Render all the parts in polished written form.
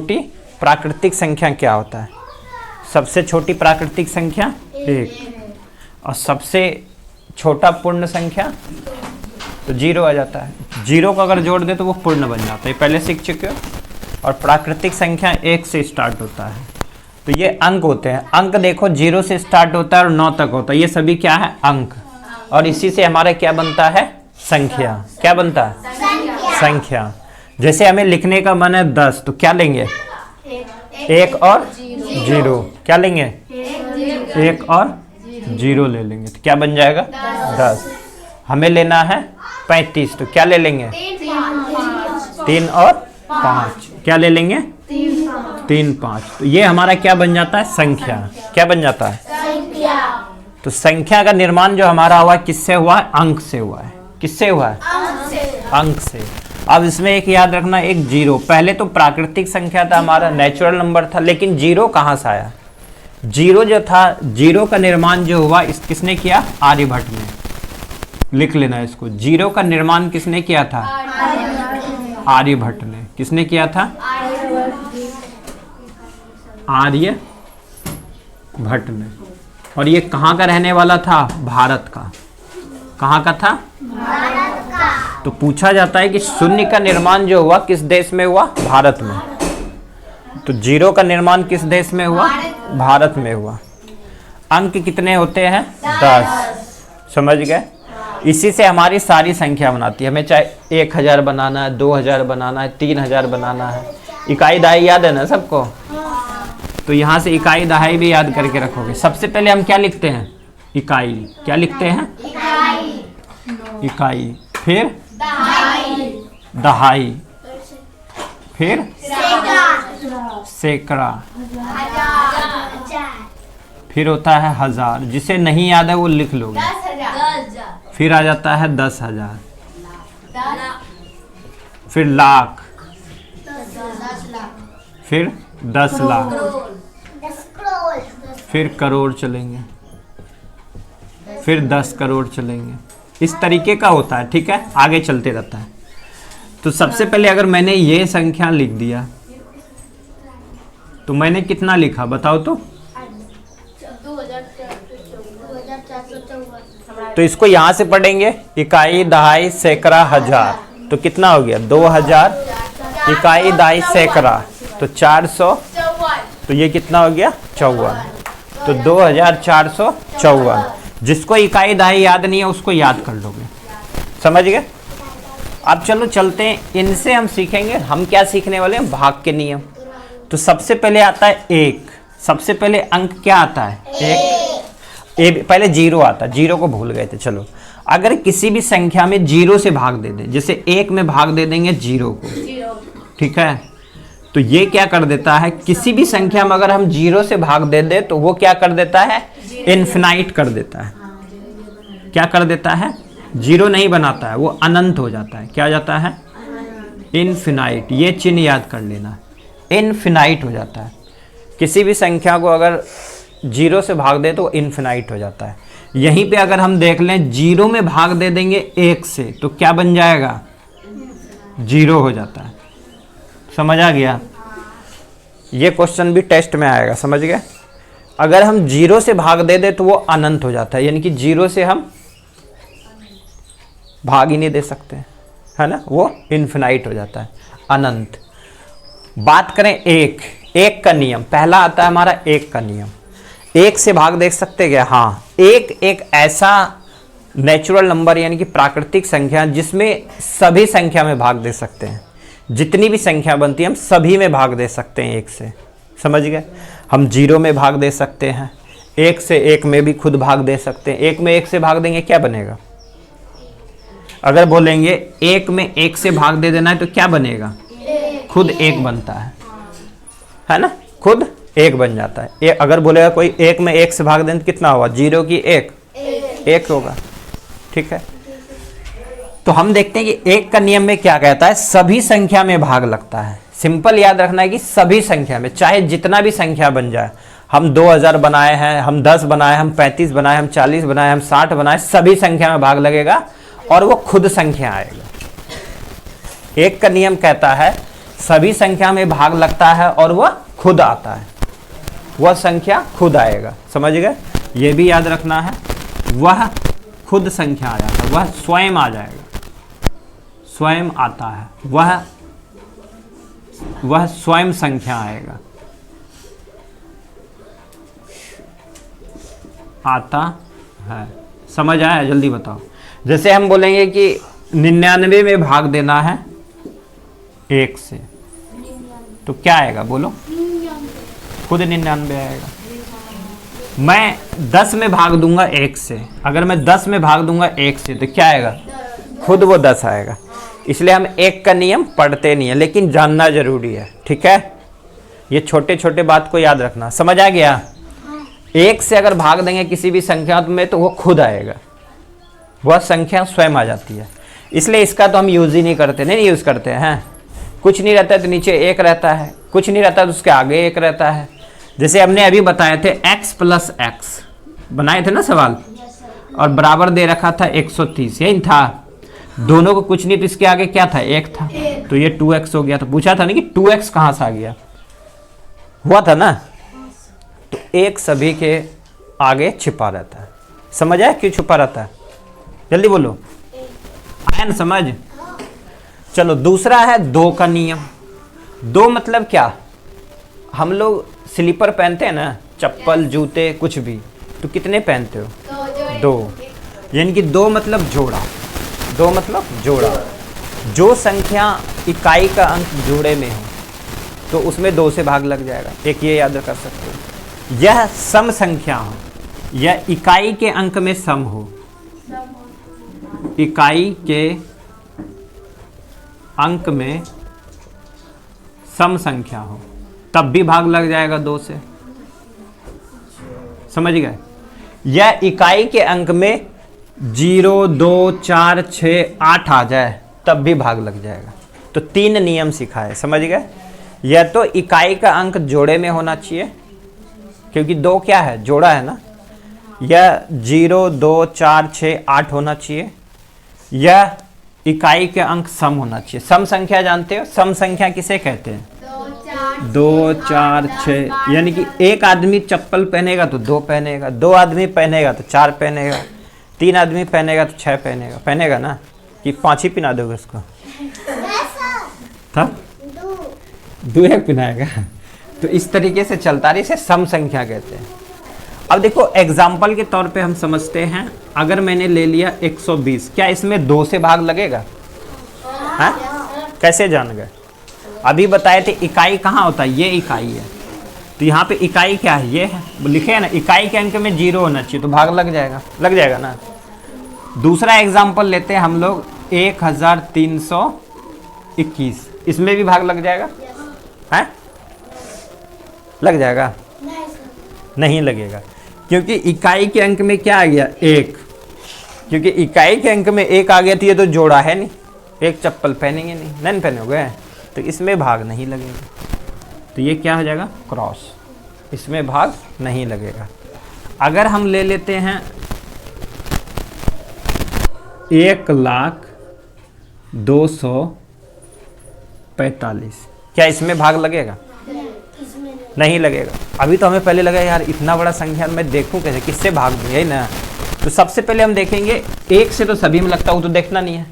छोटी प्राकृतिक संख्या क्या होता है? सबसे छोटी प्राकृतिक संख्या 1 और सबसे छोटा पूर्ण संख्या तो 0 आ जाता है। 0 को अगर जोड़ दे तो वो पूर्ण बन जाता है, पहले सीख चुके हो। और प्राकृतिक संख्या 1 से स्टार्ट होता है, तो ये अंक होते हैं। अंक देखो 0 से स्टार्ट होता है और 9 तक होता है, ये सभी क्या है? अंक। और इसी से हमारा क्या बनता है? संख्या। क्या बनता है? संख्या। जैसे हमें लिखने का मन है 10, तो क्या लेंगे? 1 और 0। क्या लेंगे? 1 और 0 ले लेंगे, तो क्या बन जाएगा? 10। हमें लेना है 35, तो क्या ले लेंगे? 3 और 5। क्या ले लेंगे? 3, 5। तो ये हमारा क्या बन जाता है? संख्या। क्या बन जाता है? संख्या। तो संख्या का निर्माण जो हमारा हुआ है किससे हुआ है? अंक से हुआ है। किससे हुआ है? अंक से। अब इसमें एक याद रखना, एक 0। पहले तो प्राकृतिक संख्या था हमारा, नेचुरल नंबर था, लेकिन 0 कहाँ से आया? 0 जो था, 0 का निर्माण जो हुआ किसने किया? आर्यभट्ट ने। लिख लेना इसको, 0 का निर्माण किसने किया था? आर्यभट्ट ने। किसने किया था? आर्यभट्ट ने। और ये कहाँ का रहने वाला था? भारत का। कहाँ का था? भारत का। तो पूछा जाता है कि शून्य का निर्माण जो हुआ किस देश में हुआ? भारत में। तो 0 का निर्माण किस देश में हुआ? भारत में हुआ। अंक कितने होते हैं? 10। समझ गए? इसी से हमारी सारी संख्या बनाती है। हमें चाहे 1000 बनाना है, 2000 बनाना है, 3000 बनाना है। इकाई दहाई याद है ना सबको? तो यहाँ से इकाई दहाई भी याद करके रखोगे। सबसे पहले हम क्या लिखते हैं? इकाई। क्या लिखते हैं? इकाई। फिर दहाई। फिर सैकड़ा। फिर होता है 1000। जिसे नहीं याद है वो लिख लोगे। फिर आ जाता है 10,000। फिर लाख। फिर 10 लाख। फिर करोड़ चलेंगे। फिर 10 करोड़ चलेंगे। इस तरीके का होता है, ठीक है? आगे चलते रहता है। तो सबसे पहले अगर मैंने ये संख्या लिख दिया तो मैंने कितना लिखा बताओ तो? तो इसको यहाँ से पढ़ेंगे, इकाई दहाई सैकड़ा हजार, तो कितना हो गया? 2000। इकाई दहाई सैकड़ा तो 400, तो ये कितना हो गया? 54। तो 2454। जिसको इकाई दहाई याद नहीं है उसको याद कर लोगे। समझ गए? अब चलो चलते हैं, इनसे हम सीखेंगे। हम क्या सीखने वाले हैं? भाग के नियम। तो सबसे पहले आता है 1। सबसे पहले अंक क्या आता है? 1। पहले 0 आता है, 0 को भूल गए थे। चलो, अगर किसी भी संख्या में 0 से भाग दे दें, जैसे 1 में भाग दे देंगे 0 को, ठीक है? तो ये क्या कर देता है? किसी भी संख्या में अगर हम 0 से भाग दे दे तो वो क्या कर देता है? इनफिनाइट कर देता है। क्या कर देता है? 0 नहीं बनाता है, वो अनंत हो जाता है। क्या हो जाता है? इनफिनाइट। ये चिन्ह याद कर लेना, इनफिनाइट हो जाता है। किसी भी संख्या को अगर 0 से भाग दे तो इनफिनाइट हो जाता है। यहीं पे अगर हम देख लें 0 में भाग दे देंगे 1 से तो क्या बन जाएगा? 0 हो जाता है। समझ आ गया? ये क्वेश्चन भी टेस्ट में आएगा, समझ गए? अगर हम 0 से भाग दे दे तो वो अनंत हो जाता है, यानी कि 0 से हम भाग ही नहीं दे सकते, है ना? वो इनफिनाइट हो जाता है, अनंत। बात करें 1 का नियम, पहला आता है हमारा 1 का नियम। 1 से भाग देख सकते क्या? हाँ। 1 एक ऐसा नेचुरल नंबर यानी कि प्राकृतिक संख्या जिसमें सभी संख्या में भाग दे सकते हैं। जितनी भी संख्या बनती है हम सभी में भाग दे सकते हैं 1 से। समझ गए? हम 0 में भाग दे सकते हैं, 1 से 1 में भी खुद भाग दे सकते हैं। 1 में 1 से भाग देंगे क्या बनेगा? अगर बोलेंगे 1 में 1 से भाग दे देना है तो क्या बनेगा? खुद 1 बनता है ना? खुद 1 बन जाता है। अगर बोलेगा कोई 1 में 1 से भाग दें तो कितना होगा? 0 की 1 होगा, ठीक है? तो हम देखते हैं कि 1 का नियम में क्या कहता है? सभी संख्या में भाग लगता है। सिंपल याद रखना है कि सभी संख्या में, चाहे जितना भी संख्या बन जाए, हम 2000 बनाए हैं, हम 10 बनाए, हम 35 बनाए, हम 40 बनाए, हम 60 बनाए, सभी संख्या में भाग लगेगा और वो खुद संख्या आएगा। 1 का नियम कहता है सभी संख्या में भाग लगता है और वह खुद आता है, वह संख्या खुद आएगा। समझ गए? ये भी याद रखना है, वह खुद संख्या आ जाता है, वह स्वयं आ जाएगा, स्वयं आता है, वह स्वयं संख्या आएगा, आता है। समझ आया? जल्दी बताओ। जैसे हम बोलेंगे कि 99 में भाग देना है 1 से, तो क्या आएगा बोलो? खुद 99 आएगा। मैं 10 में भाग दूंगा 1 से, अगर मैं 10 में भाग दूंगा 1 से तो क्या आएगा? खुद वो 10 आएगा। इसलिए हम 1 का नियम पढ़ते नहीं है, लेकिन जानना जरूरी है। ठीक है? ये छोटे छोटे बात को याद रखना। समझ आ गया? 1 से अगर भाग देंगे किसी भी संख्या में तो वो खुद आएगा, वह संख्या स्वयं आ जाती है। इसलिए इसका तो हम यूज ही नहीं करते, नहीं यूज करते हैं। कुछ नहीं रहता है तो नीचे 1 रहता है, कुछ नहीं रहता तो उसके आगे 1 रहता है। जैसे हमने अभी बताए थे x + x, बनाए थे ना सवाल, और बराबर दे रखा था 130, यही था। दोनों को कुछ नहीं तो इसके आगे क्या था? 1 था, तो ये 2x हो गया। तो पूछा था ना कि 2x कहाँ से आ गया, हुआ था ना। तो 1 सभी के आगे छिपा रहता है। समझ आया क्यों छुपा रहता है? जल्दी बोलो, आया ना समझ? चलो दूसरा है 2 का नियम। 2 मतलब क्या? हम लोग स्लीपर पहनते हैं ना, चप्पल जूते कुछ भी, तो कितने पहनते हो? 2। यानी कि 2 मतलब जोड़ा। 2 मतलब जोड़ा। जो संख्या इकाई का अंक जोड़े में हो तो उसमें 2 से भाग लग जाएगा। एक ये याद कर सकते हो। यह सम संख्या हो, यह इकाई के अंक में सम हो, इकाई के अंक में सम संख्या हो, तब भी भाग लग जाएगा 2 से। समझ गए? यह इकाई के अंक में 0, 2, 4, 6, 8 आ जाए तब भी भाग लग जाएगा। तो 3 नियम सिखाए। समझ गए? यह तो इकाई का अंक जोड़े में होना चाहिए, क्योंकि 2 क्या है? जोड़ा है ना। यह 0, 2, 4, 6, 8 होना चाहिए। यह इकाई के अंक सम होना चाहिए। सम संख्या जानते हो? सम संख्या किसे कहते हैं? 2, 4, 6। यानी कि एक आदमी चप्पल पहनेगा तो 2 पहनेगा, 2 आदमी पहनेगा तो 4 पहनेगा, 3 आदमी पहनेगा तो 6 पहनेगा। पहनेगा ना, कि 5 ही पहना दोगे उसको? था 2 एक पहनाएगा। तो इस तरीके से चलता है, इसे सम संख्या कहते हैं। अब देखो एग्जाम्पल के तौर पे हम समझते हैं, अगर मैंने ले लिया 120, क्या इसमें 2 से भाग लगेगा? हाँ? कैसे जान गए? अभी बताए थे इकाई कहाँ होता है? ये इकाई है, तो यहाँ पे इकाई क्या है? ये है, लिखे है ना। इकाई के अंक में 0 होना चाहिए तो भाग लग जाएगा, लग जाएगा ना। दूसरा एग्जाम्पल लेते हैं हम लोग 1321, इसमें भी भाग लग जाएगा? है? लग जाएगा? नहीं लगेगा, क्योंकि इकाई के अंक में क्या आ गया? 1। क्योंकि इकाई के अंक में 1 आ गया तो ये तो जोड़ा है नहीं, एक चप्पल पहनेंगे नहीं पहनोगे, तो इसमें भाग नहीं लगेगा। तो ये क्या हो जाएगा? क्रॉस। इसमें भाग नहीं लगेगा। अगर हम ले लेते हैं 1,02,45, क्या इसमें भाग लगेगा? नहीं लगेगा। अभी तो हमें पहले लगा यार इतना बड़ा संख्या मैं देखूं कैसे, किससे भाग दूं, यही ना। तो सबसे पहले हम देखेंगे 1 से तो सभी में लगता है, वो तो देखना नहीं है।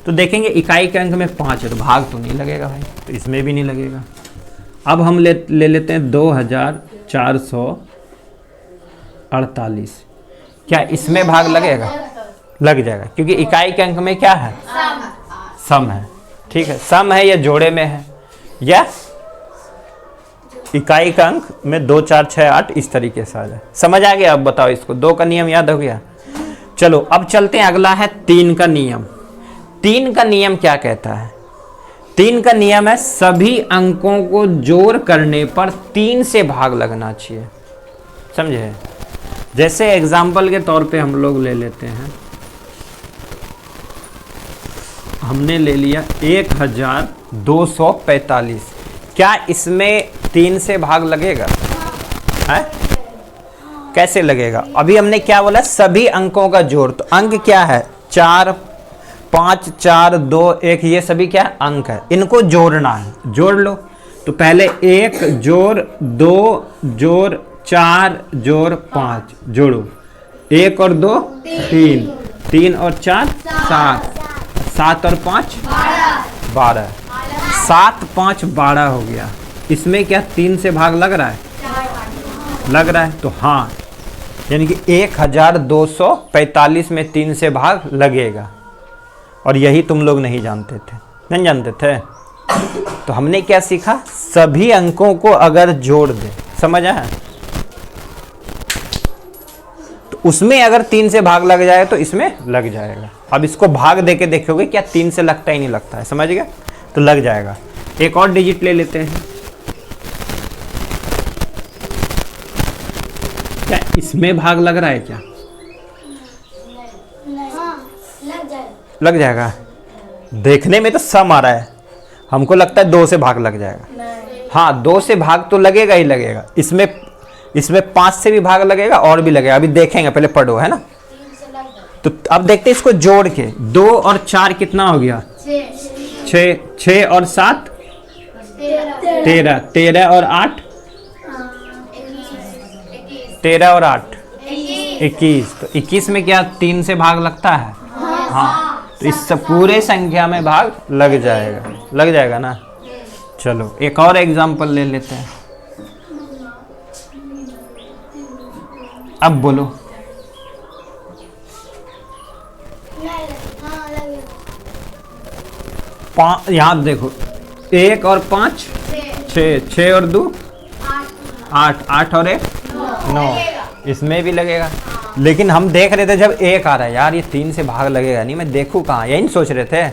तो देखेंगे इकाई के अंक में 5 है तो भाग तो नहीं लगेगा भाई, तो इसमें भी नहीं लगेगा। अब हम ले लेते हैं 2448, क्या इसमें भाग लगेगा? लग जाएगा, क्योंकि इकाई के अंक में क्या है? सम है। ठीक है, सम है या जोड़े में है, या इकाई का अंक में 2, 4, 6, 8 इस तरीके से आ जाए। समझ आ गया? अब बताओ इसको। 2 का नियम याद हो गया? चलो अब चलते हैं, अगला है 3 का नियम। 3 का नियम क्या कहता है? 3 का नियम है सभी अंकों को जोड़ करने पर 3 से भाग लगना चाहिए। समझे? जैसे एग्जाम्पल के तौर पे हम लोग ले लेते हैं, हमने ले लिया 1245, क्या इसमें 3 से भाग लगेगा? है? कैसे लगेगा? अभी हमने क्या बोला? सभी अंकों का जोड़। तो अंक क्या है? 4, 5 4 2 1 ये सभी क्या है? अंक है। इनको जोड़ना है, जोड़ लो। तो पहले 1 जोड़ 2 जोड़ 4 जोड़ 5 जोड़ो। 1 और 2 3, 3 और 4 7, 7 और 5 12, 7 5 12 हो गया। इसमें क्या 3 से भाग लग रहा है? लग रहा है। तो हाँ, यानी कि 1245 में 3 से भाग लगेगा। और यही तुम लोग नहीं जानते थे, नहीं जानते थे। तो हमने क्या सीखा? सभी अंकों को अगर जोड़ दे, समझ आया? तो उसमें अगर 3 से भाग लग जाए तो इसमें लग जाएगा। अब इसको भाग देके देखोगे क्या 3 से लगता ही नहीं लगता है, समझ गए? तो लग जाएगा। एक और डिजिट ले लेते हैं। क्या इसमें भाग लग रहा है क्या? लग जाएगा। देखने में तो सम आ रहा है, हमको लगता है 2 से भाग लग जाएगा। हाँ, 2 से भाग तो लगेगा ही लगेगा। इसमें 5 से भी भाग लगेगा और भी लगेगा। अभी देखेंगे, पहले पढ़ो, है ना? तो अब देखते हैं इसको जोड़ के। 2 और 4 कितना हो गया? 6, 6 और 7 13, 13 और 8 13 और 8 21। तो 21 में क्या 3 से भाग लगता है? हाँ। तो इस पूरे संख्या में भाग लग जाएगा, लग जाएगा ना। चलो एक और एग्जांपल ले लेते हैं। अब बोलो। यहाँ देखो, 1 और 5 6, 6 और 2 8, 8 और 1 9, इसमें भी लगेगा। लेकिन हम देख रहे थे जब 1 आ रहा है, यार ये 3 से भाग लगेगा नहीं, मैं देखूँ कहाँ, यही सोच रहे थे।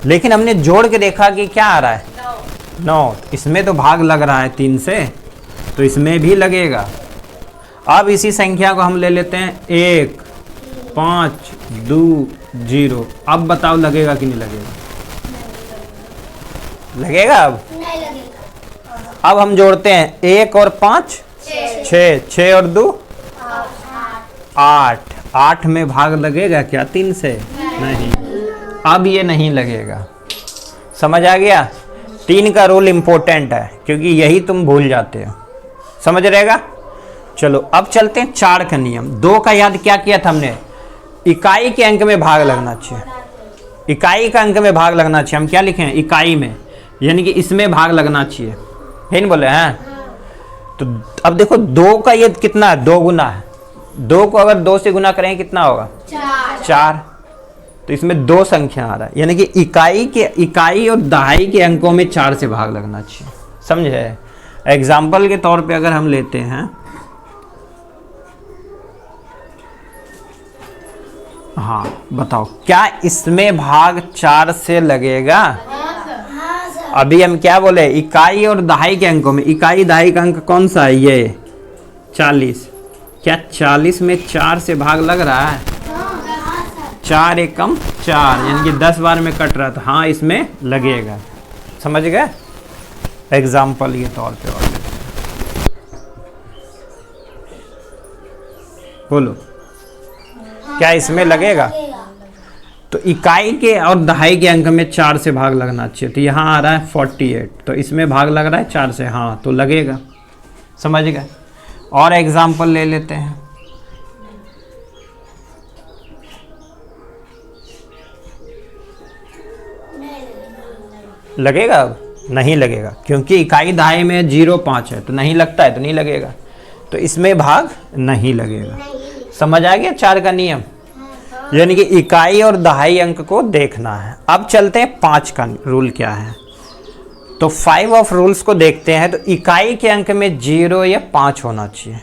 लेकिन हमने जोड़ के देखा कि क्या आ रहा है? 9। इसमें तो भाग लग रहा है 3 से, तो इसमें भी लगेगा। अब इसी संख्या को हम ले लेते हैं 1 5 2 0। अब बताओ लगेगा कि नहीं लगेगा? लगेगा। अब हम जोड़ते हैं 1 और 5 6, 6 और 2 8, 8 में भाग लगेगा क्या 3 से? नहीं। अब ये नहीं लगेगा। समझ आ गया? 3 का रूल इंपॉर्टेंट है, क्योंकि यही तुम भूल जाते हो। समझ रहेगा? चलो अब चलते हैं 4 का नियम। 2 का याद क्या किया था हमने? इकाई के अंक में भाग लगना चाहिए। इकाई का अंक में भाग लगना चाहिए। हम क्या लिखे हैं? इकाई में, यानी कि इसमें भाग लगना चाहिए, नहीं बोले हैं? तो अब देखो 2 का ये कितना है? 2 गुना है। 2 को अगर 2 से गुना करें कितना होगा? 4। तो इसमें 2 संख्या आ रहा है, यानी कि इकाई और दहाई के अंकों में 4 से भाग लगना चाहिए। समझे? एग्जाम्पल के तौर पे अगर हम लेते हैं, हाँ बताओ, क्या इसमें भाग 4 से लगेगा? अभी हम क्या बोले? इकाई और दहाई के अंकों में। इकाई दहाई का अंक कौन सा है? ये 40। क्या 40 में 4 से भाग लग रहा है? 4 एकम 4, यानी कि 10 बार में कट रहा था। हाँ, इसमें लगेगा। समझ गए? एग्जाम्पल के तौर पे और बोलो, क्या इसमें लगेगा? तो इकाई के और दहाई के अंक में 4 से भाग लगना चाहिए। तो यहाँ आ रहा है 48, तो इसमें भाग लग रहा है 4 से। हाँ, तो लगेगा। समझ गए? और एग्जाम्पल ले लेते हैं। लगेगा? अब नहीं लगेगा, क्योंकि इकाई दहाई में 0 5 है, तो नहीं लगता है, तो नहीं लगेगा। तो इसमें भाग नहीं लगेगा। समझ आ गया 4 का नियम? यानी कि इकाई और दहाई अंक को देखना है। अब चलते हैं 5 का रूल क्या है। तो 5 ऑफ रूल्स को देखते हैं। तो इकाई के अंक में 0 या 5 होना चाहिए।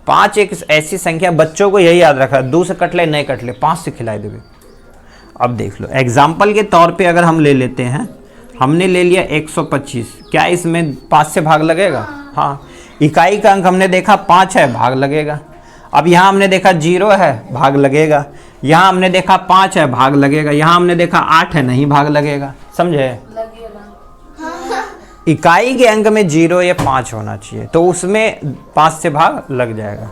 5 एक ऐसी संख्या, बच्चों को यही याद रखा, 2 से कट ले नहीं कट ले, 5 से खिलाई देवे। अब देख लो, एग्जाम्पल के तौर पे अगर हम ले लेते हैं, हमने ले लिया 125। क्या इसमें 5 से भाग लगेगा? हाँ। इकाई का अंक हमने देखा 5 है, भाग लगेगा। अब यहाँ हमने देखा 0 है, भाग लगेगा। यहाँ हमने देखा 5 है, भाग लगेगा। यहाँ हमने देखा 8 है, नहीं भाग लगेगा। समझे? इकाई के अंक में 0 या 5 होना चाहिए, तो उसमें 5 से भाग लग जाएगा।